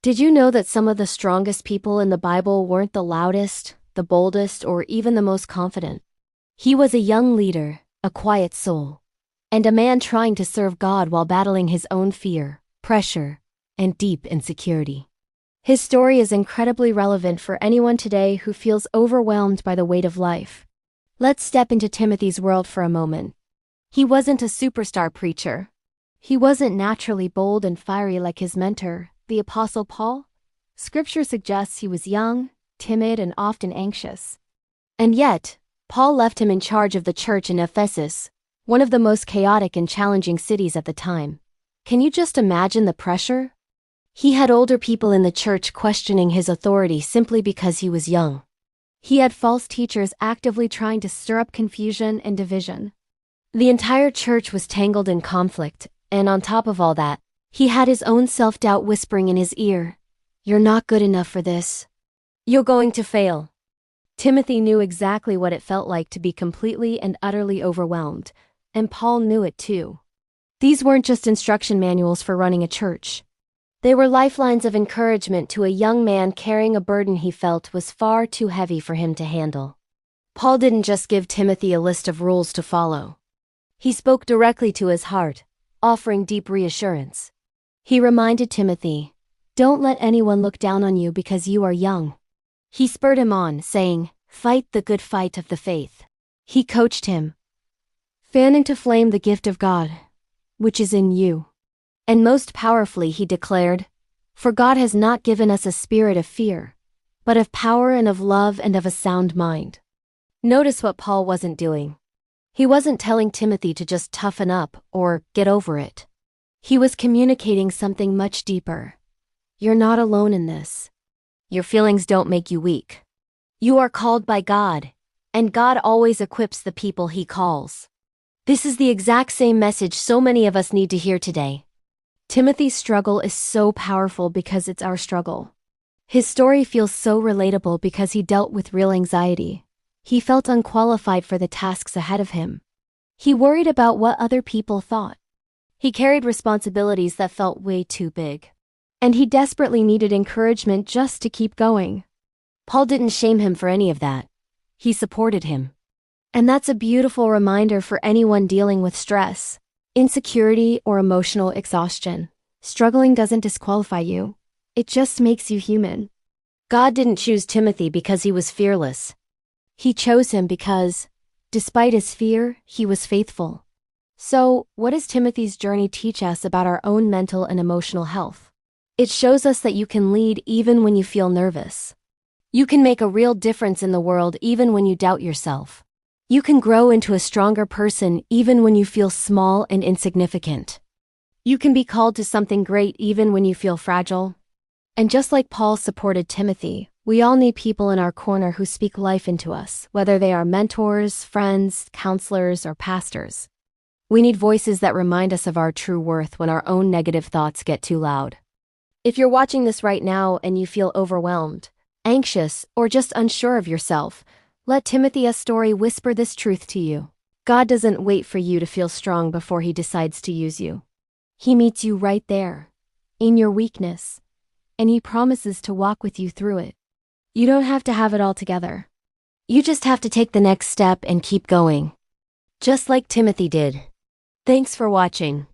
Did you know that some of the strongest people in the Bible weren't the loudest, the boldest, or even the most confident? He was a young leader, a quiet soul, and a man trying to serve God while battling his own fear, pressure, and deep insecurity. His story is incredibly relevant for anyone today who feels overwhelmed by the weight of life. Let's step into Timothy's world for a moment. He wasn't a superstar preacher. He wasn't naturally bold and fiery like his mentor, the Apostle Paul. Scripture suggests he was young, timid, and often anxious. And yet, Paul left him in charge of the church in Ephesus, one of the most chaotic and challenging cities at the time. Can you just imagine the pressure? He had older people in the church questioning his authority simply because he was young. He had false teachers actively trying to stir up confusion and division. The entire church was tangled in conflict, and on top of all that, he had his own self-doubt whispering in his ear, "You're not good enough for this. You're going to fail." Timothy knew exactly what it felt like to be completely and utterly overwhelmed, and Paul knew it too. These weren't just instruction manuals for running a church. They were lifelines of encouragement to a young man carrying a burden he felt was far too heavy for him to handle. Paul didn't just give Timothy a list of rules to follow. He spoke directly to his heart, offering deep reassurance. He reminded Timothy, "Don't let anyone look down on you because you are young." He spurred him on, saying, "Fight the good fight of the faith." He coached him, "Fan into flame the gift of God, which is in you." And most powerfully he declared, "For God has not given us a spirit of fear, but of power and of love and of a sound mind." Notice what Paul wasn't doing. He wasn't telling Timothy to just toughen up or get over it. He was communicating something much deeper. You're not alone in this. Your feelings don't make you weak. You are called by God, and God always equips the people He calls. This is the exact same message so many of us need to hear today. Timothy's struggle is so powerful because it's our struggle. His story feels so relatable because he dealt with real anxiety. He felt unqualified for the tasks ahead of him. He worried about what other people thought. He carried responsibilities that felt way too big. And he desperately needed encouragement just to keep going. Paul didn't shame him for any of that. He supported him. And that's a beautiful reminder for anyone dealing with stress, insecurity, or emotional exhaustion. Struggling doesn't disqualify you. It just makes you human. God didn't choose Timothy because he was fearless. He chose him because, despite his fear, he was faithful. So, what does Timothy's journey teach us about our own mental and emotional health? It shows us that you can lead even when you feel nervous. You can make a real difference in the world even when you doubt yourself. You can grow into a stronger person even when you feel small and insignificant. You can be called to something great even when you feel fragile. And just like Paul supported Timothy, we all need people in our corner who speak life into us, whether they are mentors, friends, counselors, or pastors. We need voices that remind us of our true worth when our own negative thoughts get too loud. If you're watching this right now and you feel overwhelmed, anxious, or just unsure of yourself, let Timothy's story whisper this truth to you. God doesn't wait for you to feel strong before He decides to use you. He meets you right there, in your weakness, and He promises to walk with you through it. You don't have to have it all together. You just have to take the next step and keep going. Just like Timothy did. Thanks for watching.